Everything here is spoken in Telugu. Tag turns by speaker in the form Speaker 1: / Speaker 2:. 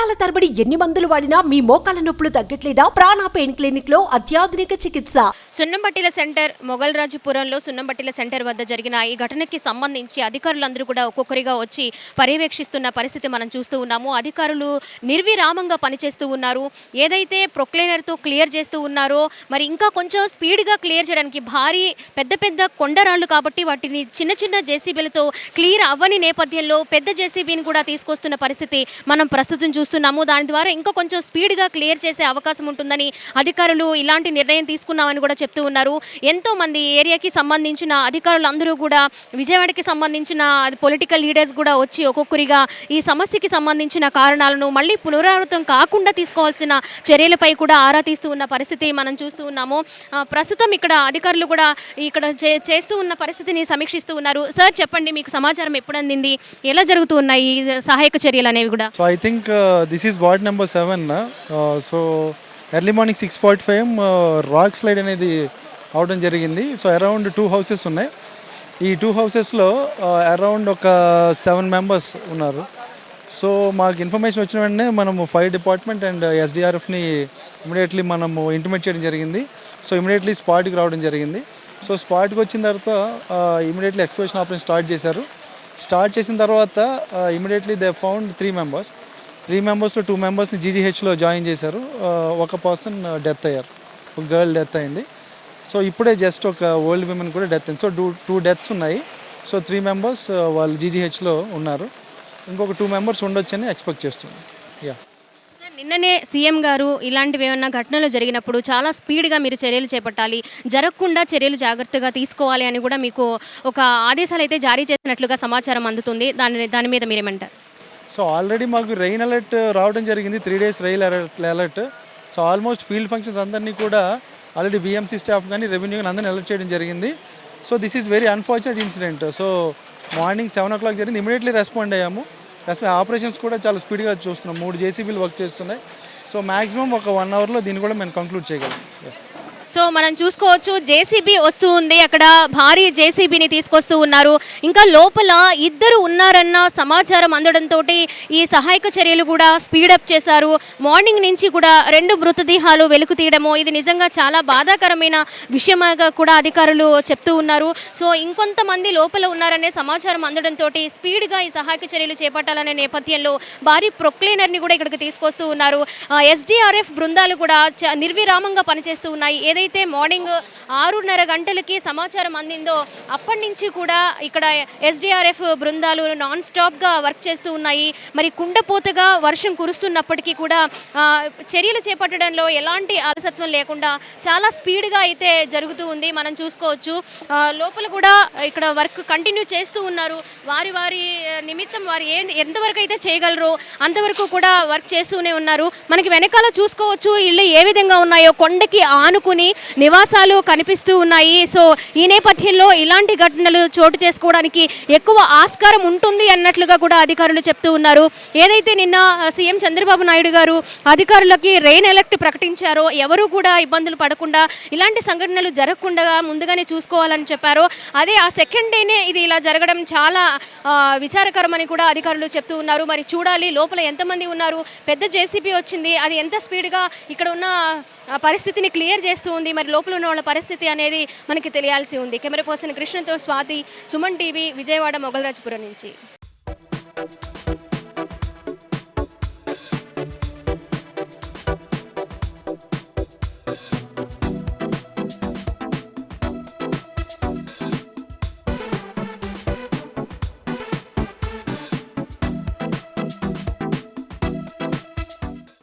Speaker 1: నెలల తరబడి ఎన్ని మందులు వాడినా మీ మోకాల నొప్పులు తగ్గట్లేదా? ప్రాణ పెయిన్ క్లినిక్ లో అత్యాధునిక చికిత్స.
Speaker 2: సున్నంబట్టిల సెంటర్ మొగల్రాజుపురంలో సున్నంబట్టిల సెంటర్ వద్ద జరిగిన ఈ ఘటనకి సంబంధించి అధికారులందరూ కూడా ఒక్కొక్కరిగా వచ్చి పర్యవేక్షిస్తున్న పరిస్థితి మనం చూస్తూ ఉన్నాము. అధికారులు నిర్విరామంగా పనిచేస్తూ ఉన్నారు. ఏదైతే ప్రొక్లైనర్తో క్లియర్ చేస్తూ ఉన్నారో మరి ఇంకా కొంచెం స్పీడ్గా క్లియర్ చేయడానికి భారీ పెద్ద పెద్ద కొండరాళ్ళు కాబట్టి వాటిని చిన్న చిన్న జేసీబీలతో క్లియర్ అవ్వని నేపథ్యంలో పెద్ద జేసీబీని కూడా తీసుకొస్తున్న పరిస్థితి మనం ప్రస్తుతం చూస్తున్నాము. దాని ద్వారా ఇంకా కొంచెం స్పీడ్గా క్లియర్ చేసే అవకాశం ఉంటుందని అధికారులు ఇలాంటి నిర్ణయం తీసుకున్నామని కూడా చెప్తూ ఉన్నారు. ఎంతో మంది ఏరియాకి సంబంధించిన అధికారులు అందరూ కూడా విజయవాడకి సంబంధించిన పొలిటికల్ లీడర్స్ కూడా వచ్చి ఒక్కొక్కరిగా ఈ సమస్యకి సంబంధించిన కారణాలను మళ్ళీ పునరావృతం కాకుండా తీసుకోవాల్సిన చర్యలపై కూడా ఆరా తీస్తూ ఉన్న పరిస్థితి మనం చూస్తూ ఉన్నాము. ప్రస్తుతం ఇక్కడ అధికారులు కూడా ఇక్కడ చేస్తూ ఉన్న పరిస్థితిని సమీక్షిస్తూ ఉన్నారు. సార్ చెప్పండి, మీకు సమాచారం ఎప్పుడు అందింది, ఎలా జరుగుతూ ఉన్నాయి సహాయక చర్యలు అనేవి కూడా?
Speaker 3: So I think this is ward number 7. So early morning 6:45 rock slide అనేది అవడం జరిగింది. సో అరౌండ్ 2 హౌసెస్ ఉన్నాయి. ఈ 2 హౌసెస్లో అరౌండ్ ఒక 7 మెంబర్స్ ఉన్నారు. సో మాకు ఇన్ఫర్మేషన్ వచ్చిన వెంటనే మనము ఫైర్ డిపార్ట్మెంట్ అండ్ ఎస్డిఆర్ఎఫ్ని ఇమీడియట్లీ మనము ఇంటిమేట్ చేయడం జరిగింది. సో ఇమీడియట్లీ స్పాట్కి రావడం జరిగింది. సో స్పాట్కి వచ్చిన తర్వాత ఇమీడియట్లీ ఎక్స్కవేషన్ ఆపరేషన్ స్టార్ట్ చేశారు. స్టార్ట్ చేసిన తర్వాత ఇమీడియట్లీ దే ఫౌండ్ 3 మెంబర్స్. 3 మెంబర్స్లో 2 మెంబర్స్ని జీజీహెచ్లో జాయిన్ చేశారు. ఒక పర్సన్ డెత్ అయ్యారు, ఒక గర్ల్ డెత్ అయింది. సో ఇప్పుడే జస్ట్ ఒక ఓల్డ్ విమెన్ కూడా డెత్ అయింది. సో 2 డెత్స్ ఉన్నాయి. సో 3 మెంబర్స్ వాళ్ళు జీజీహెచ్లో ఉన్నారు. ఇంకొక 2 మెంబర్స్ ఉండొచ్చని ఎక్స్పెక్ట్ చేస్తున్నాం. యా,
Speaker 2: నిన్ననే సీఎం గారు ఇలాంటివి ఏమన్నా ఘటనలు జరిగినప్పుడు చాలా స్పీడ్గా మీరు చర్యలు చేపట్టాలి, జరగకుండా చర్యలు జాగ్రత్తగా తీసుకోవాలి అని కూడా మీకు ఒక ఆదేశాలు అయితే జారీ చేసినట్లుగా సమాచారం అందుతుంది. దాని మీద మీరేమంటారు?
Speaker 3: సో ఆల్రెడీ మాకు రెయిన్ అలర్ట్ రావడం జరిగింది, 3 days rain alert. So almost field functions అందరినీ కూడా ఆల్రెడీ విఎంసీ స్టాఫ్ కానీ రెవెన్యూ కానీ అందరినీ అలర్ట్ చేయడం జరిగింది. So this is very unfortunate incident. So morning 7 o'clock జరిగింది, ఇమీడియట్లీ రెస్పాండ్ అయ్యాము. ఆపరేషన్స్ కూడా చాలా స్పీడ్గా చూస్తున్నాం. 3 జేసీబీలు వర్క్ చేస్తున్నాయి. సో మ్యాక్సిమం ఒక 1 hourలో దీన్ని కూడా మేము కంక్లూడ్ చేయగలం.
Speaker 2: సో మనం చూసుకోవచ్చు, జేసీబీ వస్తూ ఉంది, అక్కడ భారీ జేసీబీని తీసుకొస్తూ ఉన్నారు. ఇంకా లోపల 2 ఉన్నారన్న సమాచారం అందడంతో ఈ సహాయక చర్యలు కూడా స్పీడప్ చేశారు. మార్నింగ్ నుంచి కూడా 2 మృతదేహాలు వెలుకు తీయడము ఇది నిజంగా చాలా బాధాకరమైన విషయంగా కూడా అధికారులు చెప్తూ ఉన్నారు. సో ఇంకొంతమంది లోపల ఉన్నారనే సమాచారం అందడంతో స్పీడ్గా ఈ సహాయక చర్యలు చేపట్టాలనే నేపథ్యంలో భారీ ప్రొక్లైనర్ని కూడా ఇక్కడికి తీసుకొస్తూ ఉన్నారు. ఎస్డిఆర్ఎఫ్ బృందాలు కూడా నిర్విరామంగా పనిచేస్తూ ఉన్నాయి. ఏదైతే మార్నింగ్ 6:30 గంటలకి సమాచారం అందిందో అప్పటి నుంచి కూడా ఇక్కడ ఎస్డిఆర్ఎఫ్ బృందాలు నాన్ స్టాప్గా వర్క్ చేస్తూ ఉన్నాయి. మరి కుండపోతగా వర్షం కురుస్తున్నప్పటికీ కూడా చర్యలు చేపట్టడంలో ఎలాంటి అలసత్వం లేకుండా చాలా స్పీడ్గా అయితే జరుగుతూ ఉంది. మనం చూసుకోవచ్చు, లోపల కూడా ఇక్కడ వర్క్ కంటిన్యూ చేస్తూ ఉన్నారు. వారి నిమిత్తం వారు ఎంతవరకు అయితే చేయగలరో అంతవరకు కూడా వర్క్ చేస్తూనే ఉన్నారు. మనకి వెనకాల చూసుకోవచ్చు, ఇళ్ళు ఏ విధంగా ఉన్నాయో కొండకి ఆనుకుని నివాసాలు కనిపిస్తూ ఉన్నాయి. సో ఈ నేపథ్యంలో ఇలాంటి ఘటనలు చోటు చేసుకోవడానికి ఎక్కువ ఆస్కారం ఉంటుంది అన్నట్లుగా కూడా అధికారులు చెప్తూ ఉన్నారు. ఏదైతే నిన్న సీఎం చంద్రబాబు నాయుడు గారు అధికారులకి రెయిన్ అలర్ట్ ప్రకటించారో, ఎవరు కూడా ఇబ్బందులు పడకుండా ఇలాంటి సంఘటనలు జరగకుండా ముందుగానే చూసుకోవాలని చెప్పారో, అదే ఆ సెకండ్ డేనే ఇది ఇలా జరగడం చాలా విచారకరమని కూడా అధికారులు చెప్తూ ఉన్నారు. మరి చూడాలి లోపల ఎంతమంది ఉన్నారు, పెద్ద జేసీబీ వచ్చింది, అది ఎంత స్పీడ్గా ఇక్కడ ఉన్న పరిస్థితిని క్లియర్ చేస్తూ ఉంది. మరి లోపల ఉన్న వాళ్ళ పరిస్థితి అనేది మనకి తెలియాల్సి ఉంది. కెమెరా పర్సన్ కృష్ణతో స్వాతి, సుమన్ టీవీ, విజయవాడ మొగల్రాజుపురం నుంచి.